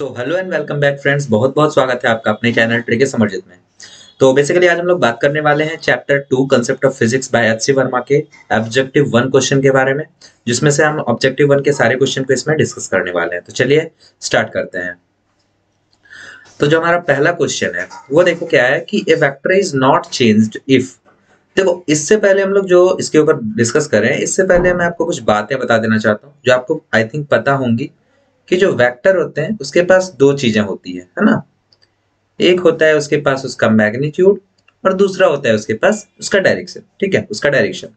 So hello and welcome back friends, बहुत बहुत स्वागत है आपका अपने चैनल ट्रिक समर्जित में। तो बेसिकली आज हम लोग बात करने वाले हैं chapter 2 concept of physics by H C Verma के ऑब्जेक्टिव 1 क्वेश्चन के बारे में, जिसमें से हम ऑब्जेक्टिव 1 के सारे क्वेश्चन को इसमें डिस्कस करने वाले हैं। तो चलिए स्टार्ट करते हैं। तो जो हमारा पहला क्वेश्चन है वो देखो क्या है कि a vector is not changed if. देखो इससे पहले हम लोग जो इसके ऊपर डिस्कस करें, इससे पहले मैं आपको कुछ बातें बता देना चाहता हूँ जो आपको आई थिंक पता होंगी कि जो वेक्टर होते हैं उसके पास दो चीजें होती है ना। एक होता है उसके पास उसका मैग्नीट्यूड और दूसरा होता है उसके पास उसका डायरेक्शन। ठीक है, उसका डायरेक्शन।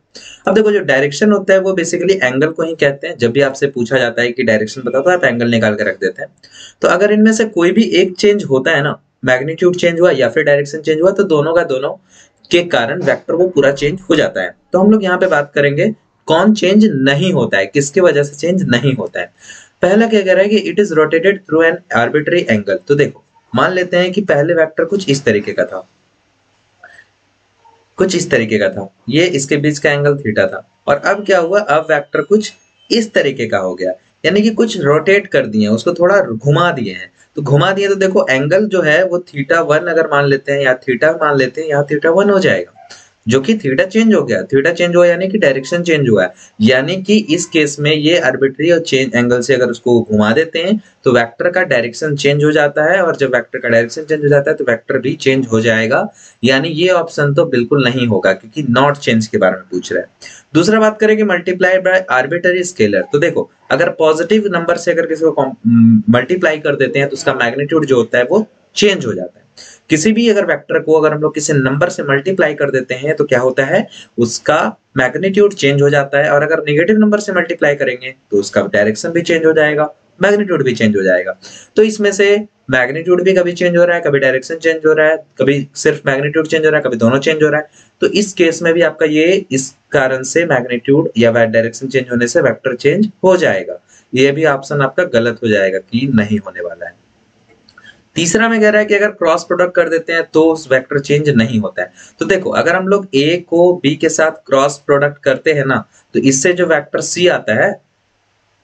अब देखो जो डायरेक्शन होता है वो बेसिकली एंगल को ही कहते हैं। जब भी आपसे पूछा जाता है कि डायरेक्शन बताओ तो आप एंगल निकाल के रख देते हैं। तो अगर इनमें से कोई भी एक चेंज होता है ना, मैग्नीट्यूड चेंज हुआ या फिर डायरेक्शन चेंज हुआ, तो दोनों का दोनों के कारण वेक्टर वो पूरा चेंज हो जाता है। तो हम लोग यहाँ पे बात करेंगे कौन चेंज नहीं होता है, किसकी वजह से चेंज नहीं होता है। पहला क्या कह रहा है कि it is rotated through an arbitrary angle. तो देखो मान लेते हैं कि पहले वेक्टर कुछ इस तरीके का था, कुछ इस तरीके का था, ये इसके बीच का एंगल थीटा था। और अब क्या हुआ, अब वेक्टर कुछ इस तरीके का हो गया, यानी कि कुछ रोटेट कर दिए, उसको थोड़ा घुमा दिए हैं। तो घुमा दिए तो देखो एंगल जो है वो थीटा 1 अगर मान लेते हैं या थीटा मान लेते हैं, यहाँ थीटा 1 हो जाएगा, जो कि थीटा चेंज हो गया। थीटा चेंज हुआ यानी कि डायरेक्शन चेंज हुआ है, यानी कि इस केस में ये आर्बिट्री और चेंज एंगल से अगर उसको घुमा देते हैं तो वेक्टर का डायरेक्शन चेंज हो जाता है, और जब वेक्टर का डायरेक्शन चेंज हो जाता है तो वेक्टर भी चेंज हो जाएगा। यानी ये ऑप्शन तो बिल्कुल नहीं होगा, क्योंकि नॉट चेंज के बारे में पूछ रहा है। दूसरा बात करें कि मल्टीप्लाई बाय आर्बिट्री स्केलर। तो देखो अगर पॉजिटिव नंबर से अगर किसी को मल्टीप्लाई कर देते हैं तो उसका मैग्नीट्यूड जो होता है वो चेंज हो जाता है। किसी भी अगर वेक्टर को अगर हम लोग किसी नंबर से मल्टीप्लाई कर देते हैं तो क्या होता है, उसका मैग्नीट्यूड चेंज हो जाता है। और अगर नेगेटिव नंबर से मल्टीप्लाई करेंगे तो उसका डायरेक्शन भी चेंज हो जाएगा, मैग्नीट्यूड भी चेंज हो जाएगा। तो इसमें से मैग्नीट्यूड भी कभी चेंज हो रहा है, कभी डायरेक्शन चेंज हो रहा है, कभी सिर्फ मैग्नीट्यूड चेंज हो रहा है, कभी दोनों चेंज हो रहा है। तो इस केस में भी आपका ये इस कारण से मैग्नीट्यूड या डायरेक्शन चेंज होने से वेक्टर चेंज हो जाएगा। ये भी ऑप्शन आपका गलत हो जाएगा कि नहीं होने वाला है। तीसरा में कह रहा है कि अगर क्रॉस प्रोडक्ट कर देते हैं तो उस वेक्टर चेंज नहीं होता है। तो देखो अगर हम लोग ए को बी के साथ क्रॉस प्रोडक्ट करते हैं ना, तो इससे जो वेक्टर सी आता है,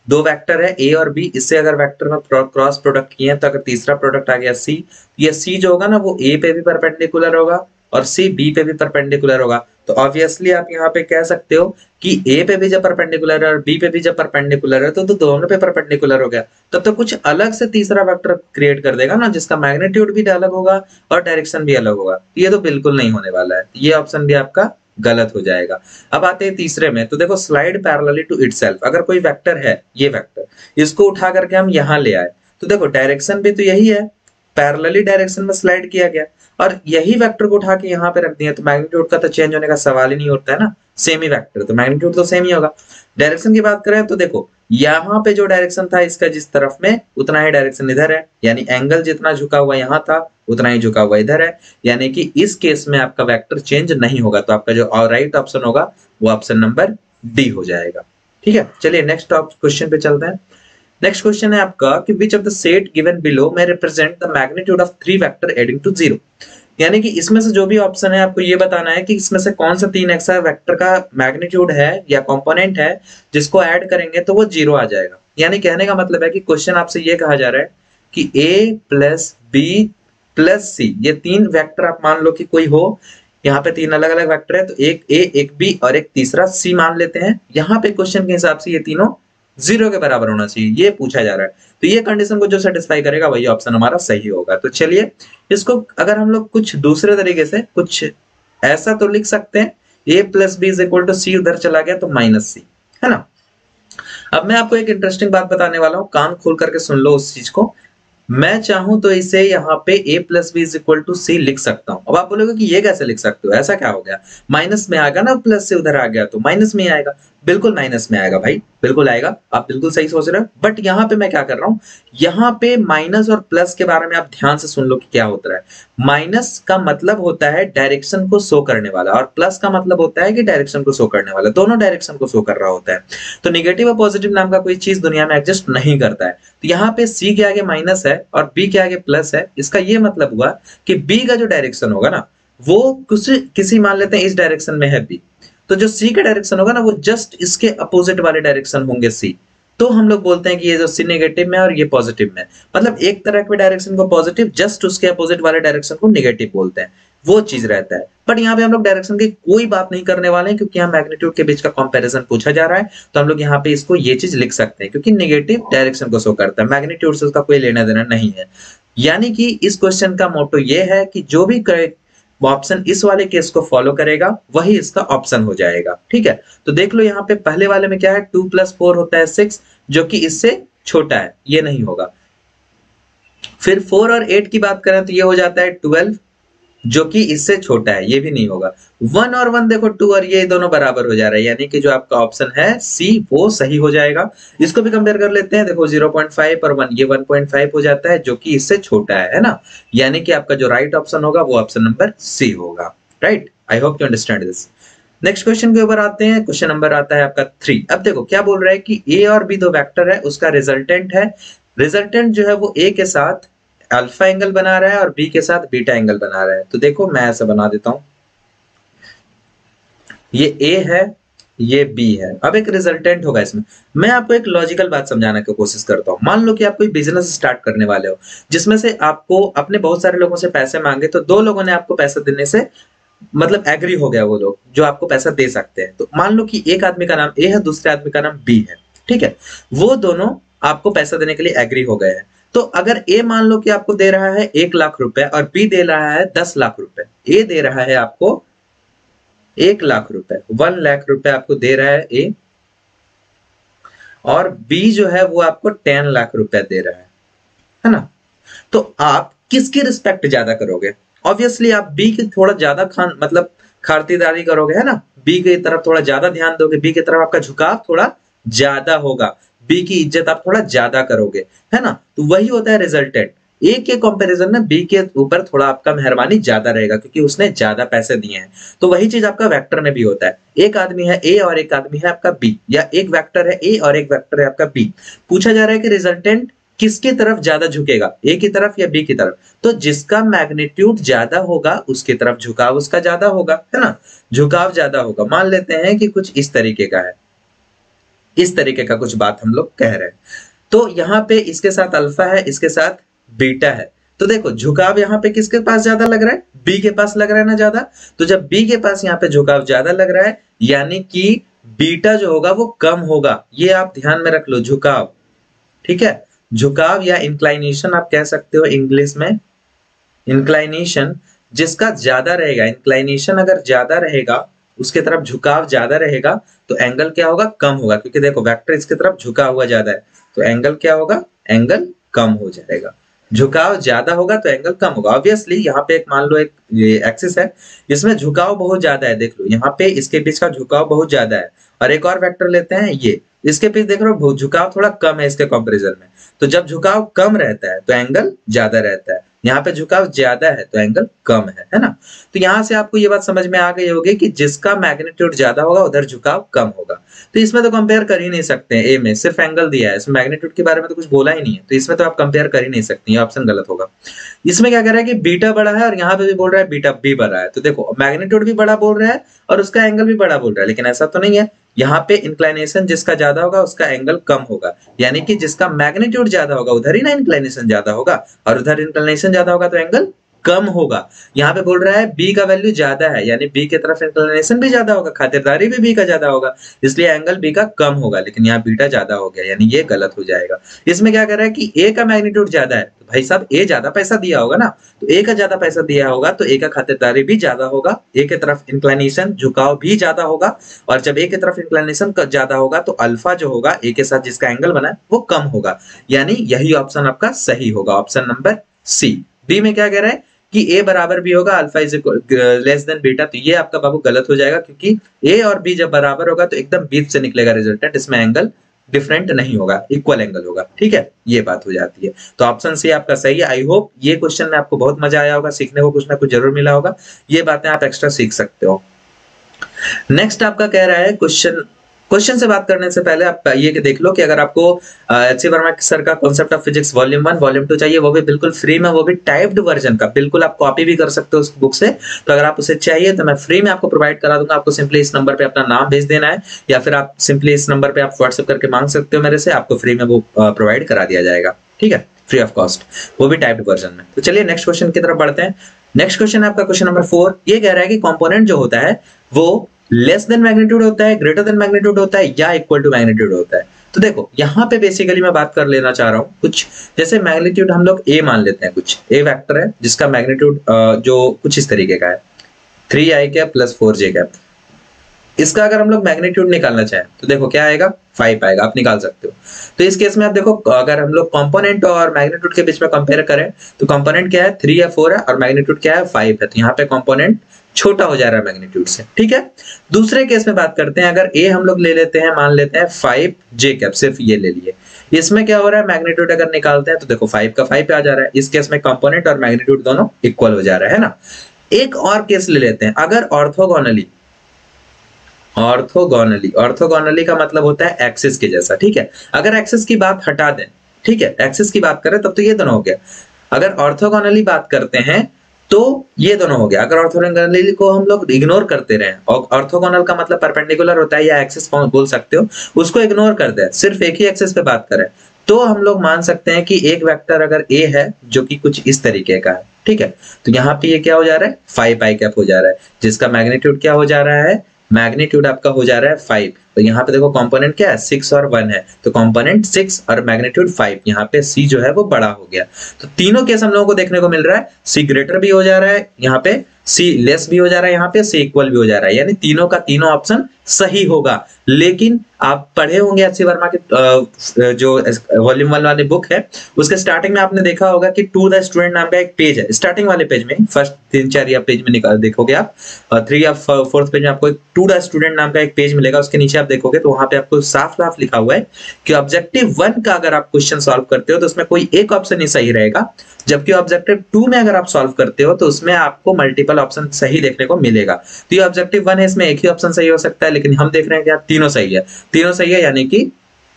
दो वेक्टर है ए और बी, इससे अगर वेक्टर में क्रॉस प्रोडक्ट किए तो अगर तीसरा प्रोडक्ट आ गया सी, ये सी जो होगा ना वो ए पे भी परपेंडिकुलर होगा और सी बी पे भी परपेंडिकुलर होगा। तो ऑब्वियसली आप यहाँ पे कह सकते हो कि ए पे भी जब परपेंडिकुलर है और बी पे भी जब परपेंडिकुलर है तो दोनों पे परपेंडिकुलर हो गया। तब तो कुछ अलग से तीसरा वेक्टर क्रिएट कर देगा ना, जिसका मैग्नीट्यूड भी अलग होगा और डायरेक्शन भी अलग होगा। ये तो बिल्कुल नहीं होने वाला है, ये ऑप्शन भी आपका गलत हो जाएगा। अब आते हैं तीसरे में। तो देखो स्लाइड पैरेलली टू इटसेल्फ। अगर कोई वेक्टर है, ये वेक्टर, इसको उठा करके हम यहाँ ले आए तो देखो डायरेक्शन भी तो यही है, पैरेलली डायरेक्शन में स्लाइड किया गया, और यही वेक्टर को उठा के यहाँ पे रख दिया तो मैग्नीट्यूड का तो चेंज होने का सवाल ही नहीं होता है ना, सेम ही वेक्टर तो मैग्नीट्यूड तो सेम ही होगा। डायरेक्शन की बात करें तो देखो यहाँ पे जो डायरेक्शन था इसका जिस तरफ में, उतना ही डायरेक्शन इधर है, यानी एंगल जितना झुका हुआ यहाँ था उतना ही झुका हुआ इधर है, यानी कि इस केस में आपका वेक्टर चेंज नहीं होगा। तो आपका जो राइट ऑप्शन होगा वो ऑप्शन नंबर डी हो जाएगा। ठीक है, चलिए नेक्स्ट क्वेश्चन पे चलते हैं। नेक्स्ट क्वेश्चन है आपका कि which of the set given below में represent the magnitude of three vector adding to zero. यानी कि इसमें से जो भी ऑप्शन है आपको ये बताना है कि इसमें से कौन सा तीन ऐसा वेक्टर का मैग्नीट्यूड है या कंपोनेंट है जिसको ऐड करेंगे तो वो जीरो आ जाएगा। यानी कहने का मतलब है कि क्वेश्चन आपसे ये कहा जा रहा है कि a प्लस बी प्लस सी, ये तीन वेक्टर आप मान लो कि कोई हो, यहाँ पे तीन अलग अलग वेक्टर है, तो एक a एक b और एक तीसरा c मान लेते हैं। यहाँ पे क्वेश्चन के हिसाब से ये तीनों जीरो के बराबर होना चाहिए, ये पूछा जा रहा है। तो ये कंडीशन को जो सेटिस्फाई करेगा वही ऑप्शन हमारा सही होगा। तो चलिए इसको अगर हम लोग कुछ दूसरे तरीके से कुछ ऐसा तो लिख सकते हैं, a plus B is equal to C, उधर चला गया तो माइनस सी, है ना। अब मैं आपको एक इंटरेस्टिंग बात बताने वाला हूँ, कान खोल करके सुन लो उस चीज को। मैं चाहूं तो इसे यहाँ पे a plus B is equal to C लिख सकता हूं। अब आप बोलोगे कि ये कैसे लिख सकते हो, ऐसा क्या हो गया, माइनस में आएगा ना, प्लस से उधर आ गया तो माइनस में आएगा। बिल्कुल माइनस में आएगा भाई, बिल्कुल आएगा, आप बिल्कुल सही सोच रहे हो। बट यहाँ पे मैं क्या कर रहा हूँ, यहाँ पे माइनस और प्लस के बारे में आप ध्यान से सुन लो कि क्या होता है। माइनस का मतलब होता है डायरेक्शन को शो करने वाला, और प्लस का मतलब होता है कि डायरेक्शन को शो करने वाला, दोनों डायरेक्शन को शो कर रहा होता है। तो निगेटिव और पॉजिटिव नाम का कोई चीज दुनिया में एग्जिस्ट नहीं करता है। तो यहाँ पे सी के आगे माइनस है और बी के आगे प्लस है, इसका ये मतलब हुआ कि बी का जो डायरेक्शन होगा ना वो किसी मान लेते हैं इस डायरेक्शन में है बी, तो जो सी का डायरेक्शन होगा ना वो जस्ट इसके अपोजिट वाले डायरेक्शन होंगे सी। तो हम लोग बोलते हैं कि ये जो सी नेगेटिव में और ये पॉजिटिव में, मतलब एक तरह के डायरेक्शन को पॉजिटिव, जस्ट उसके अपोजिट वाले डायरेक्शन को नेगेटिव बोलते हैं, वो चीज रहता है। बट यहाँ पे हम लोग डायरेक्शन की कोई बात नहीं करने वाले हैं, क्योंकि यहाँ मैग्नीट्यूड के बीच का कंपैरिजन पूछा जा रहा है, तो हम लोग यहाँ पे इसको ये चीज लिख सकते हैं, क्योंकि नेगेटिव डायरेक्शन को शो करता है, मैग्नीट्यूड से उसका कोई लेना देना नहीं है। यानी कि इस क्वेश्चन का मोटो ये है कि जो भी ऑप्शन इस वाले केस को फॉलो करेगा वही इसका ऑप्शन हो जाएगा। ठीक है, तो देख लो यहाँ पे पहले वाले में क्या है, 2 + 4 होता है 6, जो कि इससे छोटा है, ये नहीं होगा। फिर 4 और 8 की बात करें तो ये हो जाता है 12, जो कि इससे छोटा है, ये भी नहीं होगा। 1 और 1 देखो, 2 और ये दोनों बराबर हो जा रहा है, यानी कि जो आपका ऑप्शन है सी वो सही हो जाएगा। इसको भी कंपेयर कर लेते हैं, देखो 0.5 और 1, ये 1.5 हो जाता है, जो कि इससे छोटा है ना, यानी कि आपका जो राइट ऑप्शन होगा वो ऑप्शन नंबर सी होगा। Right, I hope you understand this. Next question के ऊपर आते हैं, क्वेश्चन नंबर आता है आपका 3। अब देखो क्या बोल रहा है कि ए और बी दो वेक्टर है, उसका रिजल्टेंट है, रिजल्टेंट जो है वो ए के साथ अल्फा एंगल बना रहा है और बी के साथ बीटा एंगल बना रहा है। तो देखो मैं ऐसा बना देता हूं, ये ए है, ये बी है। अब एक रिजल्टेंट होगा इसमें, मैं आपको एक लॉजिकल बात समझाने की कोशिश करता हूं। मान लो कि आप कोई बिजनेस स्टार्ट करने वाले हो, जिसमें से आपको अपने बहुत सारे लोगों से पैसे मांगे, तो 2 लोगों ने आपको पैसा देने से मतलब एग्री हो गया, वो लोग जो आपको पैसा दे सकते हैं। तो मान लो कि एक आदमी का नाम ए है, दूसरे आदमी का नाम बी है। ठीक है, वो दोनों आपको पैसा देने के लिए एग्री हो गए हैं। तो अगर ए मान लो कि आपको दे रहा है 1 लाख रुपए और बी दे रहा है 10 लाख रुपए, ए दे रहा है आपको 1 लाख रुपए, 1 लाख रुपए आपको दे रहा है ए, और बी जो है वो आपको 10 लाख रुपए दे रहा है ना। तो आप किसकी रिस्पेक्ट ज्यादा करोगे? ऑब्वियसली आप बी की थोड़ा ज्यादा मतलब खातिरदारी करोगे, है ना, बी की तरफ थोड़ा ज्यादा ध्यान दोगे, बी की तरफ आपका झुकाव थोड़ा ज्यादा होगा, बी की इज्जत आप थोड़ा ज्यादा करोगे, है ना। तो वही होता है रिजल्टेंट, ए के कंपैरिजन में बी के ऊपर थोड़ा आपका मेहरबानी ज्यादा रहेगा, क्योंकि उसने ज्यादा पैसे दिए हैं। तो वही चीज आपका वेक्टर में भी होता है, एक आदमी है ए और एक आदमी है आपका बी, या एक वेक्टर है ए और एक वेक्टर है आपका बी। पूछा जा रहा है कि रिजल्टेंट किसकी तरफ ज्यादा झुकेगा, ए की तरफ या बी की तरफ? तो जिसका मैग्नीट्यूड ज्यादा होगा उसकी तरफ झुकाव उसका ज्यादा होगा, है ना, झुकाव ज्यादा होगा। मान लेते हैं कि कुछ इस तरीके का है, इस तरीके का कुछ बात हम लोग कह रहे हैं। तो यहाँ पे इसके साथ अल्फा है, इसके साथ बीटा है, तो देखो झुकाव यहाँ पे किसके पास ज्यादा लग रहा है, बी के पास लग रहा है ना ज्यादा। तो जब बी के पास यहाँ पे झुकाव ज्यादा लग रहा है, यानी कि बीटा जो होगा वो कम होगा, ये आप ध्यान में रख लो, झुकाव। ठीक है, झुकाव या इंक्लाइनेशन आप कह सकते हो इंग्लिश में, इंक्लाइनेशन जिसका ज्यादा रहेगा, इंक्लाइनेशन अगर ज्यादा रहेगा, उसके तरफ झुकाव ज्यादा रहेगा, तो एंगल क्या होगा, कम होगा, क्योंकि देखो वेक्टर इसके तरफ झुका हुआ ज्यादा है, तो एंगल क्या होगा, एंगल कम हो जाएगा। झुकाव ज्यादा होगा तो एंगल कम होगा। ऑब्वियसली यहाँ पे एक मान लो एक ये एक्सिस है, इसमें झुकाव बहुत ज्यादा है, देख लो यहाँ पे इसके बीच का झुकाव बहुत ज्यादा है। और एक और वेक्टर लेते हैं ये, इसके बीच देख रहे हो झुकाव थोड़ा कम है इसके कंपैरिजन में। तो जब झुकाव कम रहता है तो एंगल ज्यादा रहता है, यहाँ पे झुकाव ज्यादा है तो एंगल कम है ना। तो यहाँ से आपको ये बात समझ में आ गई होगी कि जिसका मैग्नीट्यूड ज्यादा होगा उधर झुकाव कम होगा। तो इसमें तो कंपेयर कर ही नहीं सकते हैं, ए में सिर्फ एंगल दिया है, इसमें मैग्नीट्यूड के बारे में तो कुछ बोला ही नहीं है, तो इसमें तो आप कंपेयर कर ही नहीं सकते, ये ऑप्शन गलत होगा। इसमें क्या कह रहा है कि बीटा बड़ा है और यहाँ पे भी बोल रहा है बीटा भी बड़ा है। तो देखो मैग्नीट्यूड भी बड़ा बोल रहा है और उसका एंगल भी बड़ा बोल रहा है, लेकिन ऐसा तो नहीं है। यहाँ पे इंक्लाइनेशन जिसका ज्यादा होगा उसका एंगल कम होगा, यानी कि जिसका मैग्नीट्यूड ज्यादा होगा उधर ही ना इंक्लाइनेशन ज्यादा होगा, और उधर इंक्लाइनेशन ज्यादा होगा तो एंगल कम होगा। यहाँ पे बोल रहा है बी का वैल्यू ज्यादा है, यानी बी की तरफ इंक्लिनेशन भी ज्यादा होगा, खातिरदारी भी बी का ज्यादा होगा, इसलिए एंगल बी का कम होगा, लेकिन यहाँ बीटा ज्यादा हो गया, यानी ये गलत हो जाएगा। इसमें क्या कर रहा है कि ए का मैग्नीट्यूड ज्यादा है, तो भाई साहब ए ज्यादा पैसा दिया होगा ना, तो ए का ज्यादा पैसा दिया होगा तो ए का खातिरदारी भी ज्यादा होगा, ए की तरफ इंक्लिनेशन झुकाव भी ज्यादा होगा, और जब ए की तरफ इंक्लिनेशन ज्यादा होगा तो अल्फा जो होगा ए के साथ जिसका एंगल बना है वो कम होगा, यानी यही ऑप्शन आपका सही होगा, ऑप्शन नंबर सी। बी में क्या कह रहा है कि a बराबर भी होगा alpha is less than beta, तो ये आपका बाबू गलत हो जाएगा, क्योंकि a और b जब बराबर होगा तो एकदम बीच से निकलेगा रिजल्टेंट, इसमें एंगल डिफरेंट नहीं होगा, इक्वल एंगल होगा। ठीक है, ये बात हो जाती है। तो ऑप्शन सी आपका सही है। आई होप ये क्वेश्चन में आपको बहुत मजा आया होगा, सीखने को कुछ ना कुछ जरूर मिला होगा, ये बातें आप एक्स्ट्रा सीख सकते हो। नेक्स्ट आपका कह रहा है क्वेश्चन क्वेश्चन से बात करने से पहले आप ये कि देख लो कि अगर आपको एच सी वर्मा सर का concept of physics volume 1 volume 2 चाहिए, वो भी बिल्कुल फ्री में, वो भी टाइप्ड वर्जन का, बिल्कुल आप कॉपी भी कर सकते हो उस बुक से। तो अगर आप उसे चाहिए तो मैं फ्री में आपको प्रोवाइड करा दूंगा। आपको सिंपली इस नंबर पे अपना नाम भेज देना है, या फिर आप सिंपली इस नंबर पे आप व्हाट्सएप करके मांग सकते हो मेरे से, आपको फ्री में वो प्रोवाइड करा दिया जाएगा, ठीक है, फ्री ऑफ कॉस्ट, वो भी टाइप्ड वर्जन में। तो चलिए नेक्स्ट क्वेश्चन की तरफ बढ़ते हैं। नेक्स्ट क्वेश्चन है आपका क्वेश्चन नंबर 4। ये कह रहा है कि कंपोनेंट जो होता है वो लेस देन मैग्नीट्यूड होता है, ग्रेटर देन मैग्नीट्यूड होता है, या इक्वल टू मैग्नीट्यूड होता है। तो देखो यहाँ पे बेसिकली मैं बात कर लेना चाह रहा हूँ कुछ, जैसे मैग्नीट्यूड हम लोग ए मान लेते हैं, कुछ ए वेक्टर है जिसका मैग्नीट्यूड जो कुछ इस तरीके का है 3i cap plus 4j cap. इसका अगर हम लोग मैग्नीट्यूड निकालना चाहें तो देखो क्या आएगा, 5 आएगा, आप निकाल सकते हो। तो इस केस में आप देखो, अगर हम लोग कंपोनेंट और मैग्नीट्यूड के बीच में कंपेयर करें तो कंपोनेंट क्या है 3 या 4 है, और मैग्नीट्यूड क्या है 5 है। तो यहाँ पे कंपोनेंट छोटा हो जा रहा है मैग्नीट्यूड से, ठीक है। दूसरे केस में बात करते हैं, अगर ए हम लोग ले लेते हैं, मान लेते हैं 5j कैप, सिर्फ ये ले लिए, इसमें क्या हो रहा है, मैग्नीट्यूड अगर निकालते हैं तो देखो 5 का 5 पे आ जा रहा है। इस केस में कंपोनेंट और मैग्नीट्यूड दोनों इक्वल हो जा रहा है ना। एक और केस ले लेते हैं, अगर ऑर्थोगोनली, ऑर्थोगोनली का मतलब होता है एक्सिस के जैसा, ठीक है। अगर एक्सिस की बात हटा दें, ठीक है, एक्सिस की बात करें तब तो ये दोनों हो गया। अगर ऑर्थोगोनली बात करते हैं तो ये दोनों हो गया। अगर ऑर्थोगोनली को हम लोग इग्नोर करते रहे, और ऑर्थोगोनल का मतलब परपेंडिकुलर होता है या एक्सिस बोल सकते हो, उसको इग्नोर कर दे, सिर्फ एक ही एक्सिस पे बात करें, तो हम लोग मान सकते हैं कि एक वेक्टर अगर ए है जो कि कुछ इस तरीके का है, ठीक है। तो यहाँ पे ये क्या हो जा रहा है, 5i कैप हो जा रहा है, जिसका मैग्नीट्यूड क्या हो जा रहा है, मैग्नीट्यूड आपका हो जा रहा है 5। तो यहाँ पे देखो कंपोनेंट क्या है 6 और 1 है, तो कंपोनेंट 6 और मैग्नीट्यूड 5, यहाँ पे c जो है वो बड़ा हो गया। तो तीनों केस हम लोगों को देखने को मिल रहा है, c ग्रेटर भी हो जा रहा है, यहाँ पे c लेस भी हो जा रहा है, यहाँ पे c इक्वल भी हो जा रहा है, यानी तीनों का तीनों ऑप्शन सही होगा। लेकिन आप पढ़े होंगे एच सी वर्मा के जो वॉल्यूम 1 वाली बुक है, उसके स्टार्टिंग में आपने देखा होगा कि टू द स्टूडेंट नाम का एक पेज है, स्टार्टिंग वाले पेज में, फर्स्ट 3-4 या पेज में निकाल देखोगे आप, 3 या 4th पेज में आपको टू द स्टूडेंट नाम का एक पेज मिलेगा। उसके नीचे आप देखोगे तो वहां पे आपको साफ साफ लिखा हुआ है कि ऑब्जेक्टिव 1 का अगर आप क्वेश्चन सॉल्व करते हो तो उसमें कोई एक ऑप्शन ही सही रहेगा, जबकि ऑब्जेक्टिव 2 में अगर आप सॉल्व करते हो तो उसमें आपको मल्टीपल ऑप्शन सही देखने को मिलेगा। तो ये ऑब्जेक्टिव 1 है, इसमें एक ही ऑप्शन सही हो सकता है, लेकिन हम देख रहे हैं कि तीनों सही है, तीनों सही है, यानी कि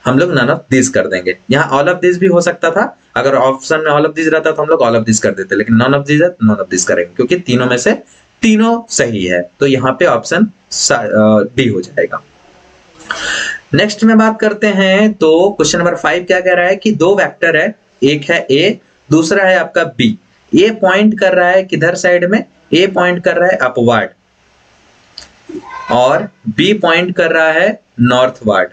हम लोग नन ऑफ दिस कर देंगे। यहाँ ऑल ऑफ दिस भी हो सकता था, अगर ऑप्शन में ऑल ऑफ दिस रहता तो हम लोग ऑल ऑफ दिस कर देते, लेकिन नन ऑफ दिस है, नन ऑफ दिस करेंगे, क्योंकि तीनों में से तीनों सही है। तो यहाँ पे ऑप्शन डी हो जाएगा। नेक्स्ट में बात करते हैं, तो क्वेश्चन नंबर 5 क्या कह रहा है कि दो वेक्टर है, एक है ए, दूसरा है आपका बी। ए पॉइंट कर रहा है किधर साइड में, ए पॉइंट कर रहा है अपवर्ड और बी पॉइंट कर रहा है नॉर्थवर्ड।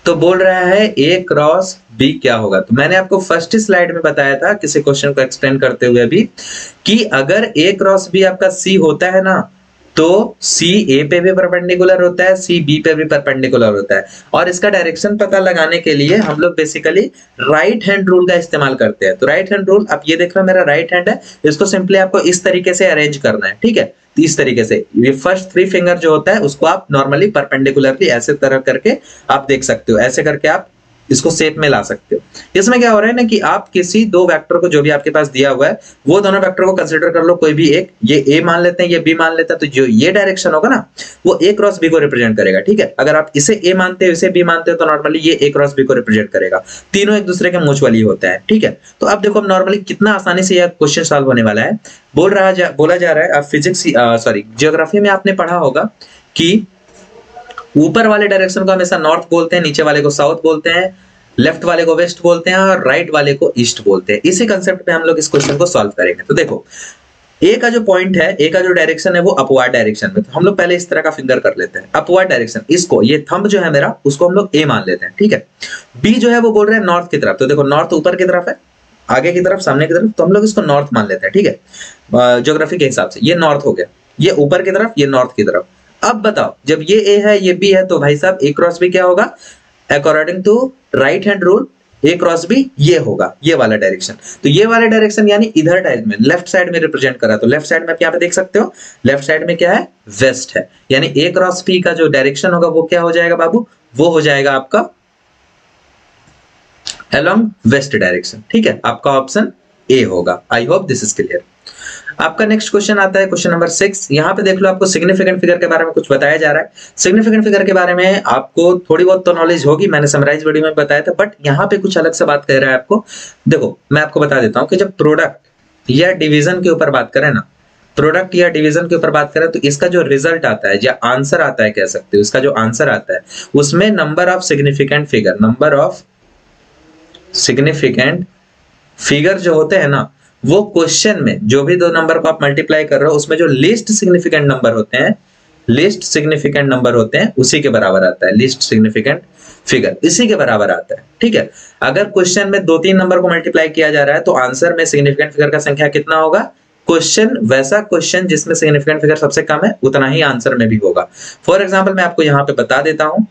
तो बोल रहा है ए क्रॉस बी क्या होगा। तो मैंने आपको फर्स्ट स्लाइड में बताया था किसी क्वेश्चन को एक्सप्लेन करते हुए भी कि अगर ए क्रॉस बी आपका सी होता है ना, तो सी ए पे भी परपेंडिकुलर होता है, सी बी पे भी परपेंडिकुलर होता है। और इसका डायरेक्शन पता लगाने के लिए हम लोग बेसिकली राइट हैंड रूल का इस्तेमाल करते हैं। तो राइट हैंड रूल, आप ये देख रहे हो मेरा राइट हैंड है, इसको सिंपली आपको इस तरीके से अरेंज करना है, ठीक है। इस तरीके से ये फर्स्ट 3 फिंगर जो होता है उसको आप नॉर्मली परपेंडिकुलरली ऐसे तरह करके आप देख सकते हो, ऐसे करके आप इसको शेप में ला सकते हो। इसमें क्या हो रहा है ना कि आप किसी दो वेक्टर को जो भी आपके पास दिया हुआ है वो दोनों वेक्टर को कंसीडर कर लो, कोई भी एक, ये ए मान लेते हैं, ये बी मान लेते हैं, तो जो ये डायरेक्शन होगा ना वो ए क्रॉस बी को रिप्रेजेंट करेगा, ठीक है। अगर आप इसे ए मानते हो, इसे बी मानते हो, तो नॉर्मली ये ए क्रॉस बी को रिप्रेजेंट करेगा। तीनों एक दूसरे के म्यूचुअली होता है, ठीक है। तो अब देखो नॉर्मली कितना आसानी से यह क्वेश्चन सॉल्व होने वाला है। बोला जा रहा है, अब फिजिक्स ज्योग्राफी में आपने पढ़ा होगा कि ऊपर वाले डायरेक्शन को हमेशा नॉर्थ बोलते हैं, नीचे वाले को साउथ बोलते हैं, लेफ्ट वाले को वेस्ट बोलते हैं और राइट वाले को ईस्ट बोलते हैं। इसी कंसेप्ट पे हम लोग इस क्वेश्चन को सॉल्व करेंगे। तो देखो ए का जो पॉइंट है, ए का जो डायरेक्शन है वो अपवर्ड डायरेक्शन में, तो हम लोग पहले इस तरह का फिंगर कर लेते हैं अपवर्ड डायरेक्शन। इसको, ये थंब जो है मेरा, उसको हम लोग ए मान लेते हैं, ठीक है। बी जो है वो बोल रहे हैं नॉर्थ की तरफ, तो देखो नॉर्थ ऊपर की तरफ है, आगे की तरफ, सामने की तरफ, तो हम लोग इसको नॉर्थ मान लेते हैं, ठीक है। ज्योग्राफी के हिसाब से ये नॉर्थ हो गया, ये ऊपर की तरफ, ये नॉर्थ की तरफ। अब बताओ, जब ये ए है ये बी है, तो भाई साहब ए क्रॉस बी क्या होगा, according to right hand rule A cross B ये होगा, ये वाला डायरेक्शन। तो ये वाला डायरेक्शन यानी इधर टाइप में लेफ्ट साइड में रिप्रेजेंट करा, तो लेफ्ट साइड में आप यहाँ पे देख सकते हो, लेफ्ट साइड में क्या है, वेस्ट है, यानी ए क्रॉस बी का जो डायरेक्शन होगा वो क्या हो जाएगा बाबू, वो हो जाएगा आपका अलोंग वेस्ट डायरेक्शन, ठीक है। आपका ऑप्शन ए होगा। I hope this is clear. आपका नेक्स्ट क्वेश्चन आता है क्वेश्चन नंबर 6। यहाँ पे देख लो आपको सिग्निफिकेंट फिगर के बारे में कुछ बताया जा रहा है। सिग्निफिकेंट फिगर के बारे में आपको थोड़ी बहुत तो नॉलेज होगी, मैंने समराइज वीडियो में बताया था, बट यहाँ पे कुछ अलग सा बात कह रहा है आपको। देखो मैं आपको बता देता हूँ कि जब प्रोडक्ट या डिवीजन के ऊपर बात करें ना, प्रोडक्ट या डिवीजन के ऊपर बात करें तो इसका जो रिजल्ट आता है या आंसर आता है कह सकते हो, इसका जो आंसर आता है उसमें number of significant figure, number of significant figure जो होते हैं ना, वो क्वेश्चन में जो भी दो नंबर को आप मल्टीप्लाई कर रहे हो उसमें जो लीस्ट सिग्निफिकेंट नंबर होते हैं, लीस्ट सिग्निफिकेंट नंबर होते हैं उसी के बराबर आता है। लीस्ट सिग्निफिकेंट फिगर इसी के बराबर आता है, ठीक है। अगर क्वेश्चन में 2-3 नंबर को मल्टीप्लाई किया जा रहा है तो आंसर में सिग्निफिकेंट फिगर का संख्या कितना होगा? क्वेश्चन वैसा क्वेश्चन जिसमें सिग्निफिकेंट फिगर सबसे कम है उतना ही आंसर में भी होगा। फॉर एग्जांपल मैं आपको यहाँ पे बता देता हूँ,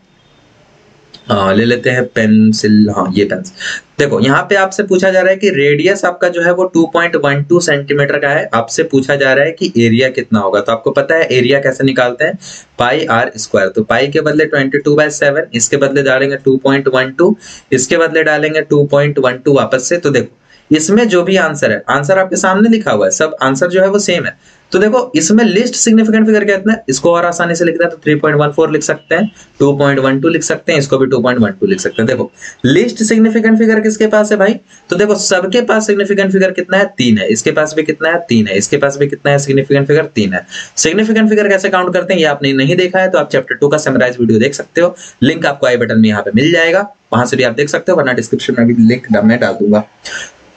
ले लेते हैं पेंसिल, हाँ ये पेंसिल। देखो यहाँ पे आपसे पूछा जा रहा है कि रेडियस आपका जो है वो 2.12 सेंटीमीटर का है। आपसे पूछा जा रहा है कि एरिया कितना होगा। तो आपको पता है एरिया कैसे निकालते हैं, पाई आर स्क्वायर। तो पाई के बदले 22/7, इसके बदले डालेंगे 2.12, इसके बदले डालेंगे 2.12 वापस से। तो देखो इसमें जो भी आंसर है, आंसर आपके सामने लिखा हुआ है, सब आंसर जो है वो सेम है। तो देखो इसमें लिस्ट सिग्निफिकेंट फिगर कितना है, इसको और आसानी से लिखना है तो 3.14 लिख सकते हैं, 2.12 लिख सकते हैं, इसको भी 2.12 लिख सकते हैं। देखो लिस्ट सिग्निफिकेंट फिगर किसके पास है भाई, तो देखो सबके पास सिग्निफिकेंट फिगर कितना है, 3 है। इसके पास भी कितना है, 3 है। इसके पास भी कितना है, सिग्निफिकेंट फिगर 3 है। सिग्निफिकेंट फिगर कैसे काउंट करते हैं ये आपने नहीं देखा है तो आप चैप्टर 2 का समराइज वीडियो देख सकते हो, लिंक आपको आई बटन में यहाँ पे मिल जाएगा, वहां से भी आप देख सकते हो, वरना डिस्क्रिप्शन में भी लिंक मैं डाल दूंगा।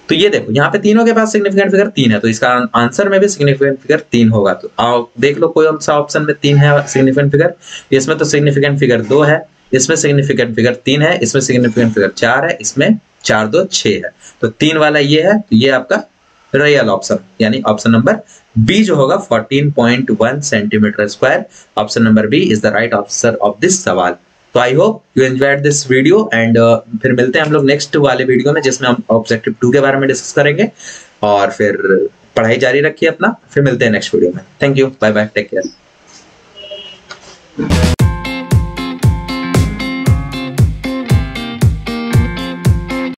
तो ये देखो यहाँ पे तीनों के पास सिग्निफिकेंट फिगर 3 है, तो इसका आंसर में भी सिग्निफिकेंट फिगर 3 होगा। तो आओ देख लो कोई सा ऑप्शन में 3 है सिग्निफिकेंट फिगर, इसमें तो सिग्निफिकेंट फिगर 2 है, इसमें सिग्निफिकेंट फिगर 3 है, इसमें सिग्निफिकेंट फिगर 4 है, इसमें 4 2 6 है। तो 3 वाला ये है, तो ये आपका रियल ऑप्शन यानी ऑप्शन नंबर बी जो होगा 14.1 centimetre square. Option number B is the right answer of this सवाल। तो I hope you enjoyed this video and फिर मिलते हैं हम लोग नेक्स्ट वाले वीडियो में जिसमें हम ऑब्जेक्टिव 2 के बारे में डिस्कस करेंगे, और फिर पढ़ाई जारी रखिए अपना। फिर मिलते हैं नेक्स्ट वीडियो में। Thank you, bye bye, take care.